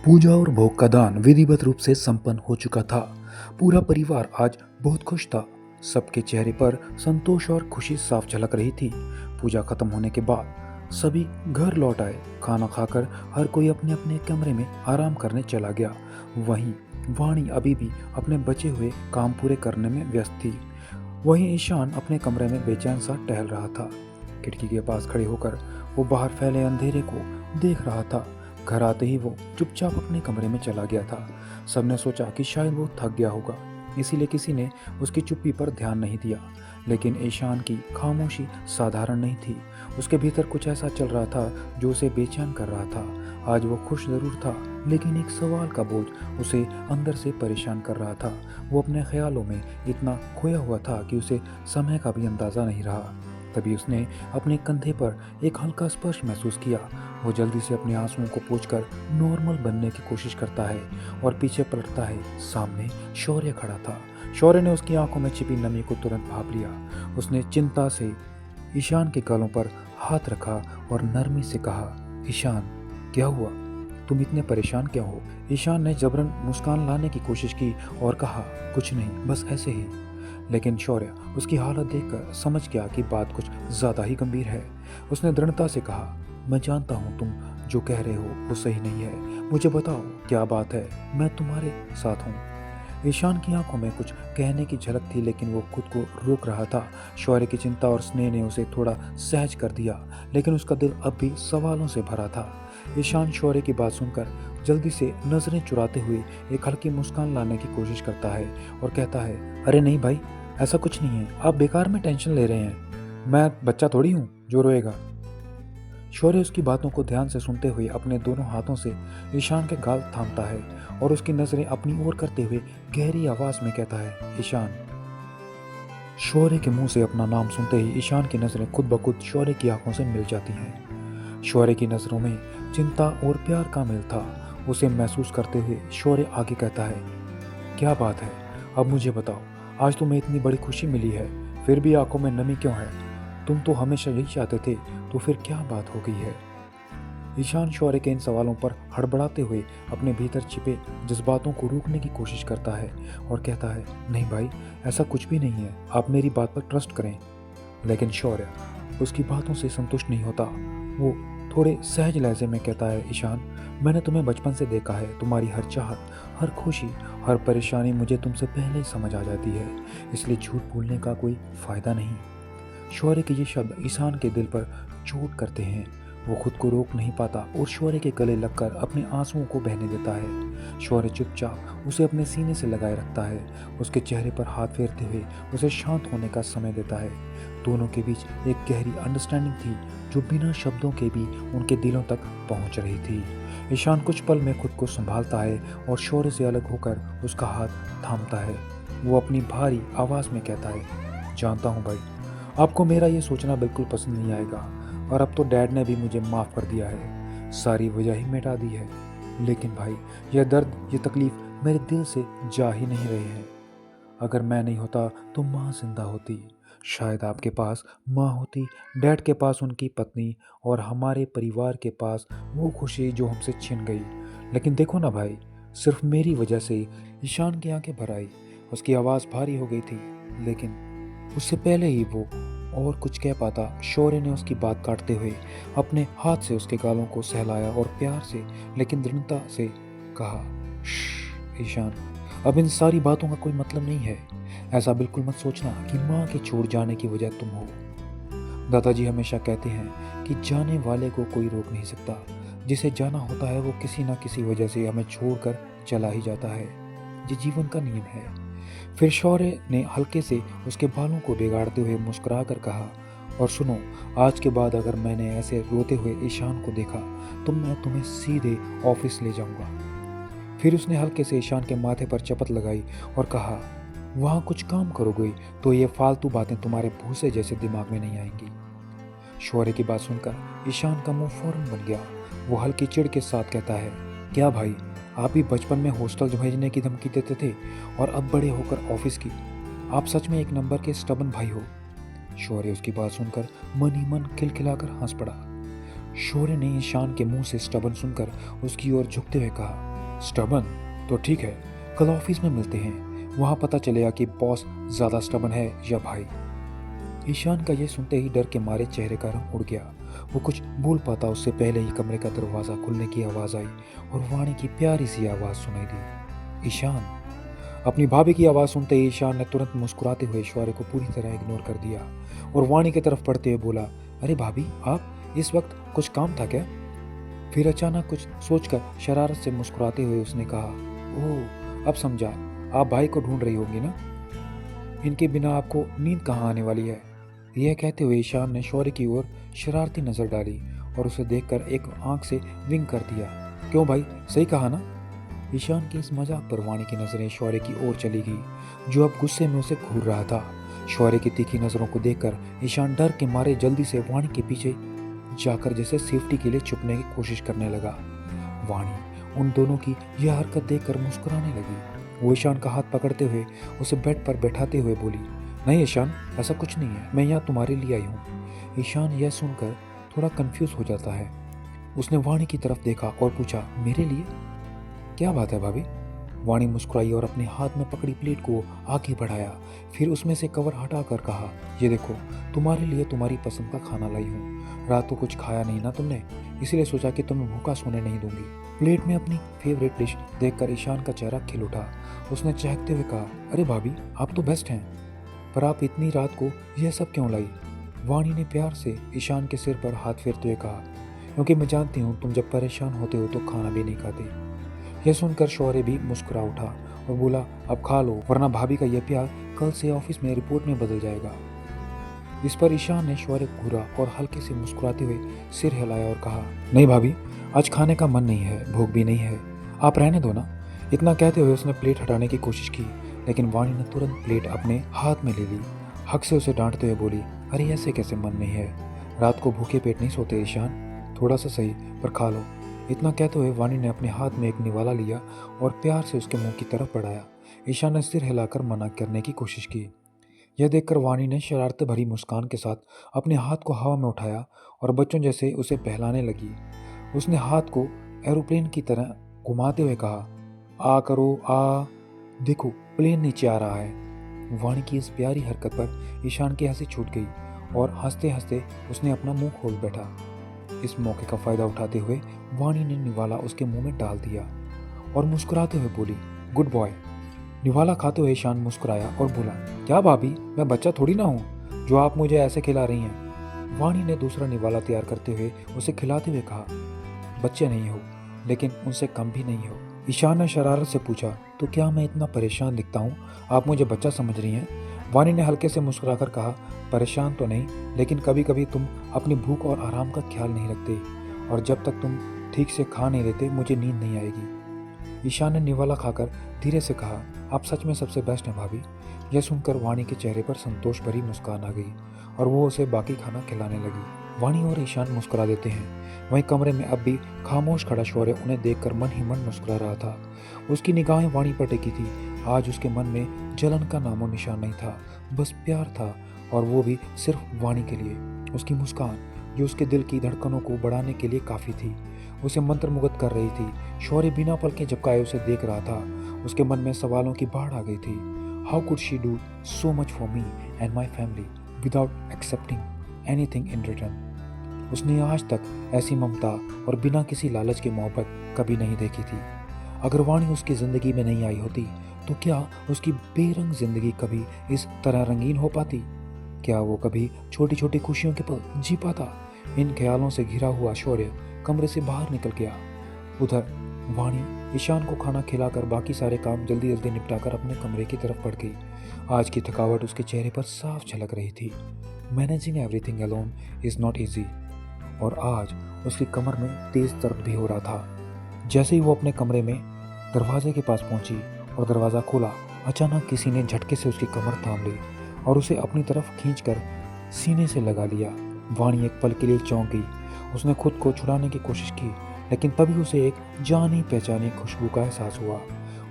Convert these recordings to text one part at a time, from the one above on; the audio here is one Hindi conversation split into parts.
पूजा और भोग का दान विधिवत रूप से संपन्न हो चुका था। पूरा परिवार आज बहुत खुश था। सबके चेहरे पर संतोष और खुशी साफ झलक रही थी। पूजा खत्म होने के बाद सभी घर लौट आए। खाना खाकर हर कोई अपने अपने कमरे में आराम करने चला गया। वहीं वाणी अभी भी अपने बचे हुए काम पूरे करने में व्यस्त थी। वहीं ईशान अपने कमरे में बेचैन सा टहल रहा था। खिड़की के पास खड़े होकर वो बाहर फैले अंधेरे को देख रहा था। घर आते ही वो चुपचाप अपने कमरे में चला गया था। सबने सोचा कि शायद वो थक गया होगा, इसीलिए किसी ने उसकी चुप्पी पर ध्यान नहीं दिया। लेकिन ईशान की खामोशी साधारण नहीं थी। उसके भीतर कुछ ऐसा चल रहा था जो उसे बेचैन कर रहा था। आज वो खुश जरूर था, लेकिन एक सवाल का बोझ उसे अंदर से परेशान कर रहा था। वो अपने ख्यालों में इतना खोया हुआ था कि उसे समय का भी अंदाजा नहीं रहा। तभी उसने अपने कंधे पर एक हल्का स्पर्श महसूस किया। वो जल्दी से अपने आंसुओं को पोंछकर नॉर्मल बनने की कोशिश करता है और पीछे पलटता है। सामने शौर्य खड़ा था। शौर्य ने उसकी आंखों में छिपी नमी को तुरंत भांप लिया। उसने चिंता से ईशान के गालों पर हाथ रखा और नरमी से कहा, ईशान, क्या हुआ? तुम इतने परेशान क्यों हो? ईशान ने जबरन मुस्कान लाने की कोशिश की और कहा, कुछ नहीं, बस ऐसे ही। लेकिन शौर्य उसकी हालत देखकर समझ गया कि बात कुछ ज्यादा ही गंभीर है। उसने दृढ़ता से कहा, मैं जानता हूँ तुम जो कह रहे हो वो सही नहीं है। मुझे बताओ क्या बात है, मैं तुम्हारे साथ हूँ। ईशान की आंखों में कुछ कहने की झलक थी, लेकिन वो खुद को रोक रहा था। शौर्य की चिंता और स्नेह ने उसे थोड़ा सहज कर दिया, लेकिन उसका दिल अब भी सवालों से भरा था। ईशान शौर्य की बात सुनकर जल्दी से नजरें चुराते हुए एक हल्की मुस्कान लाने की कोशिश करता है और कहता है, अरे नहीं भाई, ऐसा कुछ नहीं है, आप बेकार में टेंशन ले रहे हैं। मैं बच्चा थोड़ी हूँ जो रोएगा। शौर्य उसकी बातों को ध्यान से सुनते हुए अपने दोनों हाथों से ईशान के गाल थामता है और उसकी नजरें अपनी ओर करते हुए गहरी आवाज में कहता है, ईशान। शौर्य के मुंह से अपना नाम सुनते ही ईशान की नजरें खुद ब खुद शौर्य की आंखों से मिल जाती हैं। शौर्य की नजरों में चिंता और प्यार का मेल था। उसे महसूस करते हुए शौर्य आगे कहता है, क्या बात है, अब मुझे बताओ, आज तुम्हें इतनी बड़ी खुशी मिली है, फिर भी आंखों में नमी क्यों है? तुम तो हमेशा यही चाहते थे, तो फिर क्या बात हो गई है? ईशान शौर्य के इन सवालों पर हड़बड़ाते हुए अपने भीतर छिपे जज्बातों को रोकने की कोशिश करता है और कहता है, नहीं भाई, ऐसा कुछ भी नहीं है, आप मेरी बात पर ट्रस्ट करें। लेकिन शौर्य उसकी बातों से संतुष्ट नहीं होता। वो थोड़े सहज लहजे में कहता है, ईशान, मैंने तुम्हें बचपन से देखा है। तुम्हारी हर चाहत, हर खुशी, हर परेशानी मुझे तुमसे पहले ही समझ आ जाती है, इसलिए झूठ बोलने का कोई फायदा नहीं। शौर्य के ये शब्द ईशान के दिल पर चोट करते हैं। वो खुद को रोक नहीं पाता और शौर्य के गले लगकर अपने आंसुओं को बहने देता है। शौर्य चुपचाप उसे अपने सीने से लगाए रखता है, उसके चेहरे पर हाथ फेरते हुए उसे शांत होने का समय देता है। दोनों के बीच एक गहरी अंडरस्टैंडिंग थी जो बिना शब्दों के भी उनके दिलों तक पहुंच रही थी। ईशान कुछ पल में खुद को संभालता है और शौर्य से अलग होकर उसका हाथ थामता है। वो अपनी भारी आवाज में कहता है, जानता हूँ भाई, आपको मेरा ये सोचना बिल्कुल पसंद नहीं आएगा, और अब तो डैड ने भी मुझे माफ़ कर दिया है, सारी वजह ही मिटा दी है। लेकिन भाई, यह दर्द, ये तकलीफ मेरे दिल से जा ही नहीं रहे हैं। अगर मैं नहीं होता तो माँ जिंदा होती, शायद आपके पास माँ होती, डैड के पास उनकी पत्नी, और हमारे परिवार के पास वो खुशी जो हमसे छिन गई। लेकिन देखो ना भाई, सिर्फ मेरी वजह से। ईशान की आंखें भर आई, उसकी आवाज़ भारी हो गई थी, लेकिन उससे पहले ही वो और कुछ कह पाता, शौर्य ने उसकी बात काटते हुए अपने हाथ से उसके गालों को सहलाया और प्यार से लेकिन दृढ़ता से कहा, "श्श, ईशान, अब इन सारी बातों का कोई मतलब नहीं है। ऐसा बिल्कुल मत सोचना कि माँ के छोड़ जाने की वजह तुम हो। दादाजी हमेशा कहते हैं कि जाने वाले को कोई रोक नहीं सकता। जिसे जाना होता है वो किसी ना किसी वजह से हमें छोड़कर चला ही जाता है। ये जीवन का नियम है।" फिर शौर्य ने हल्के से उसके बालों को बिगाड़ते हुए मुस्कुरा कर कहा, और सुनो, आज के बाद अगर मैंने ऐसे रोते हुए ईशान को देखा तो मैं तुम्हें सीधे ऑफिस ले जाऊंगा। फिर उसने हल्के से ईशान के माथे पर चपत लगाई और कहा, वहाँ कुछ काम करोगे तो ये फालतू बातें तुम्हारे भूसे जैसे दिमाग में नहीं आएंगी। शौर्य की बात सुनकर ईशान का मुंह फौरन बन गया। वो हल्की चिढ़ के साथ कहता है, क्या भाई, आप ही बचपन में हॉस्टल भेजने की धमकी देते थे और अब बड़े होकर ऑफिस की। आप सच में एक नंबर के स्टबन भाई हो। शौर्य उसकी बात सुनकर मन ही मन खिलखिलाकर हंस पड़ा। शौर्य ने ईशान के मुंह से स्टबन सुनकर उसकी ओर झुकते हुए कहा, स्टबन? तो ठीक है, कल ऑफिस में मिलते हैं, वहाँ पता चलेगा कि बॉस ज़्यादा स्टबन है या भाई। ईशान का ये सुनते ही डर के मारे चेहरे का रंग उड़ गया। वो कुछ बोल पाता उससे पहले ही कमरे का दरवाज़ा खुलने की आवाज़ आई और वाणी की प्यारी सी आवाज़ सुनाई दी, ईशान। अपनी भाभी की आवाज़ सुनते ही ईशान ने तुरंत मुस्कुराते हुए ऐश्वर्या को पूरी तरह इग्नोर कर दिया और वाणी की तरफ पढ़ते हुए बोला, अरे भाभी, आप इस वक्त कुछ काम था क्या? फिर अचानक कुछ सोचकर शरारत से मुस्कुराते हुए उसने कहा, ओह अब समझा, आप भाई को ढूंढ रही होंगी ना, इनके बिना आपको नींद कहाँ आने वाली है। यह कहते हुए ईशान ने शौर्य की ओर शरारती नजर डाली और उसे देखकर एक आंख से विंक कर दिया। क्यों भाई, सही कहा ना? ईशान की इस मजाक पर वाणी की नजरें शौर्य की ओर चली गई, जो अब गुस्से में उसे घूर रहा था। शौर्य की तीखी नजरों को देखकर ईशान डर के मारे जल्दी से वाणी के पीछे जाकर जैसे सेफ्टी के लिए छुपने की कोशिश करने लगा। वाणी उन दोनों की यह हरकत देखकर मुस्कुराने लगी। वो ईशान का हाथ पकड़ते हुए उसे बेड पर बैठाते हुए बोली, नहीं ईशान, ऐसा कुछ नहीं है, मैं यहाँ तुम्हारे लिए आई हूँ। ईशान यह सुनकर थोड़ा कंफ्यूज हो जाता है। उसने वाणी की तरफ देखा और पूछा, मेरे लिए? क्या बात है भाभी? वाणी मुस्कुराई और अपने हाथ में पकड़ी प्लेट को आगे बढ़ाया, फिर उसमें से कवर हटाकर कहा, ये देखो, तुम्हारे लिए तुम्हारी पसंद का खाना लाई हूँ। रात को कुछ खाया नहीं ना तुमने, इसलिए सोचा कि तुम्हें भूखा सोने नहीं दूंगी। प्लेट में अपनी फेवरेट डिश देखकर ईशान का चेहरा खिल उठा। उसने चहकते हुए कहा, अरे भाभी, आप तो बेस्ट हैं, पर आप इतनी रात को यह सब क्यों लाई? वाणी ने प्यार से ईशान के सिर पर हाथ फेरते हुए कहा, क्योंकि मैं जानती हूँ तुम जब परेशान होते हो तो खाना भी नहीं खाते। यह सुनकर शौर्य भी मुस्कुरा उठा और बोला, अब खा लो, वरना भाभी का यह प्यार कल से ऑफिस में रिपोर्ट में बदल जाएगा। इस पर ईशान ने शौर्य को घूरा और हल्के से मुस्कुराते हुए सिर हिलाया और कहा, नहीं भाभी, आज खाने का मन नहीं है, भूख भी नहीं है, आप रहने दो ना। इतना कहते हुए उसने प्लेट हटाने की कोशिश की, लेकिन वाणी ने तुरंत प्लेट अपने हाथ में ले ली। हक से उसे डांटते हुए बोली, अरे ऐसे कैसे मन नहीं है, रात को भूखे पेट नहीं सोते ईशान, थोड़ा सा सही पर खा लो। इतना कहते हुए वाणी ने अपने हाथ में एक निवाला लिया और प्यार से उसके मुंह की तरफ बढ़ाया। ईशान ने सिर हिलाकर मना करने की कोशिश की। यह देखकर वाणी ने शरारत भरी मुस्कान के साथ अपने हाथ को हवा में उठाया और बच्चों जैसे उसे बहलाने लगी। उसने हाथ को एरोप्लेन की तरह घुमाते हुए कहा, आ करो, आ देखो, प्लेन नीचे आ रहा है। वाणी की इस प्यारी हरकत पर ईशान की हंसी छूट गई और हंसते हंसते उसने अपना मुंह खोल बैठा। इस मौके का फायदा उठाते हुए वाणी ने निवाला उसके मुंह में डाल दिया और मुस्कुराते हुए बोली, गुड बॉय। निवाला खाते हुए ईशान मुस्कुराया और बोला, क्या भाभी, मैं बच्चा थोड़ी ना हूँ जो आप मुझे ऐसे खिला रही हैं। वाणी ने दूसरा निवाला तैयार करते हुए उसे खिलाते हुए कहा, बच्चे नहीं हो, लेकिन उनसे कम भी नहीं हो। ईशान ने शरारत से पूछा, तो क्या मैं इतना परेशान दिखता हूँ, आप मुझे बच्चा समझ रही हैं? वाणी ने हल्के से मुस्कुराकर कहा, परेशान तो नहीं, लेकिन कभी कभी तुम अपनी भूख और आराम का ख्याल नहीं रखते, और जब तक तुम ठीक से खा नहीं लेते मुझे नींद नहीं आएगी। ईशान ने निवाला खाकर धीरे से कहा, आप सच में सबसे बेस्ट हैं भाभी। यह सुनकर वाणी के चेहरे पर संतोष भरी मुस्कान आ गई और वो उसे बाकी खाना खिलाने लगी। वाणी और ईशान मुस्कुरा देते हैं। वहीं कमरे में अब भी खामोश खड़ा शौर्य उन्हें देखकर मन ही मन मुस्कुरा रहा था। उसकी निगाहें वाणी पर टिकी थी। आज उसके मन में जलन का नामो निशान नहीं था, बस प्यार था, और वो भी सिर्फ वाणी के लिए। उसकी मुस्कान, जो उसके दिल की धड़कनों को बढ़ाने के लिए काफ़ी थी, उसे मंत्रमुग्ध कर रही थी। शौर्य बिना पलकें झपकाए उसे देख रहा था। उसके मन में सवालों की बाढ़ आ गई थी। How could she do so much for me and my family without accepting anything in return? उसने आज तक ऐसी ममता और बिना किसी लालच की मोहब्बत कभी नहीं देखी थी। अगर वाणी उसकी ज़िंदगी में नहीं आई होती तो क्या उसकी बेरंग जिंदगी कभी इस तरह रंगीन हो पाती? क्या वो कभी छोटी छोटी खुशियों के पल जी पाता? इन ख्यालों से घिरा हुआ शौर्य कमरे से बाहर निकल गया। उधर वाणी ईशान को खाना खिलाकर बाकी सारे काम जल्दी जल्दी निपटाकर अपने कमरे की तरफ बढ़ गई। आज की थकावट उसके चेहरे पर साफ झलक रही थी। Managing everything alone is not easy. और आज उसकी कमर में तेज दर्द भी हो रहा था। जैसे ही वो अपने कमरे में दरवाजे के पास पहुंची और दरवाज़ा खोला, अचानक किसी ने झटके से उसकी कमर थाम ली और उसे अपनी तरफ खींचकर सीने से लगा लिया। वाणी एक पल के लिए चौंक गई। उसने खुद को छुड़ाने की कोशिश की, लेकिन तभी उसे एक जानी पहचानी खुशबू का एहसास हुआ।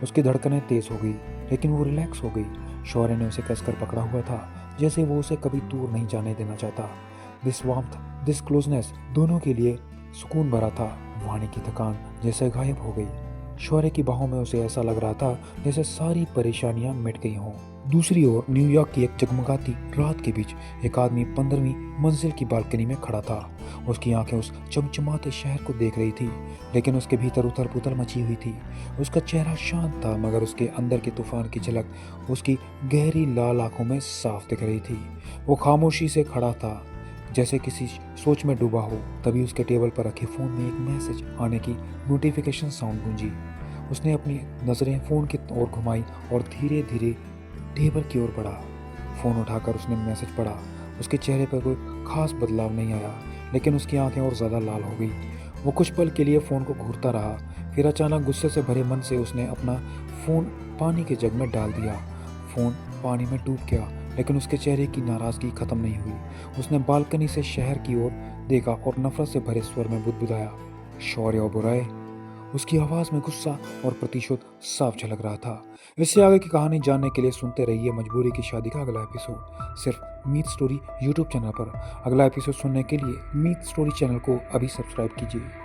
उसकी धड़कनें तेज हो गई, लेकिन वो रिलैक्स हो गई। शौर्य ने उसे कसकर पकड़ा हुआ था, जैसे वो उसे कभी दूर नहीं जाने देना चाहता। दिस वार्मथ, दिस क्लोजनेस दोनों के लिए सुकून भरा था। वाणी की थकान जैसे गायब हो गई। शौर्य की बाहों में उसे ऐसा लग रहा था जैसे सारी परेशानियां मिट गई हों। दूसरी ओर न्यूयॉर्क की एक जगमगाती रात के बीच एक आदमी 15वीं मंजिल की बालकनी में खड़ा था। उसकी आंखें उस चमचमाते शहर को देख रही थी, लेकिन उसके भीतर उथल पुथल मची हुई थी। उसका चेहरा शांत था, मगर उसके अंदर के तूफान की झलक उसकी गहरी लाल आंखों में साफ दिख रही थी। वो खामोशी से खड़ा था, जैसे किसी सोच में डूबा हो। तभी उसके टेबल पर रखे फ़ोन में एक मैसेज आने की नोटिफिकेशन साउंड गूंजी। उसने अपनी नज़रें फ़ोन की ओर घुमाई और धीरे धीरे टेबल की ओर बढ़ा। फ़ोन उठाकर उसने मैसेज पढ़ा। उसके चेहरे पर कोई खास बदलाव नहीं आया, लेकिन उसकी आंखें और ज़्यादा लाल हो गई। वो कुछ पल के लिए फ़ोन को घूरता रहा, फिर अचानक गुस्से से भरे मन से उसने अपना फ़ोन पानी के जग में डाल दिया। फ़ोन पानी में डूब गया, लेकिन उसके चेहरे की नाराज़गी ख़त्म नहीं हुई। उसने बालकनी से शहर की ओर देखा और नफ़रत से भरे स्वर में बुदबुदाया, शौर्य ओबेरॉय। उसकी आवाज़ में गुस्सा और प्रतिशोध साफ झलक रहा था। इससे आगे की कहानी जानने के लिए सुनते रहिए मजबूरी की शादी का अगला एपिसोड, सिर्फ मीत स्टोरी यूट्यूब चैनल पर। अगला एपिसोड सुनने के लिए मीत स्टोरी चैनल को अभी सब्सक्राइब कीजिए।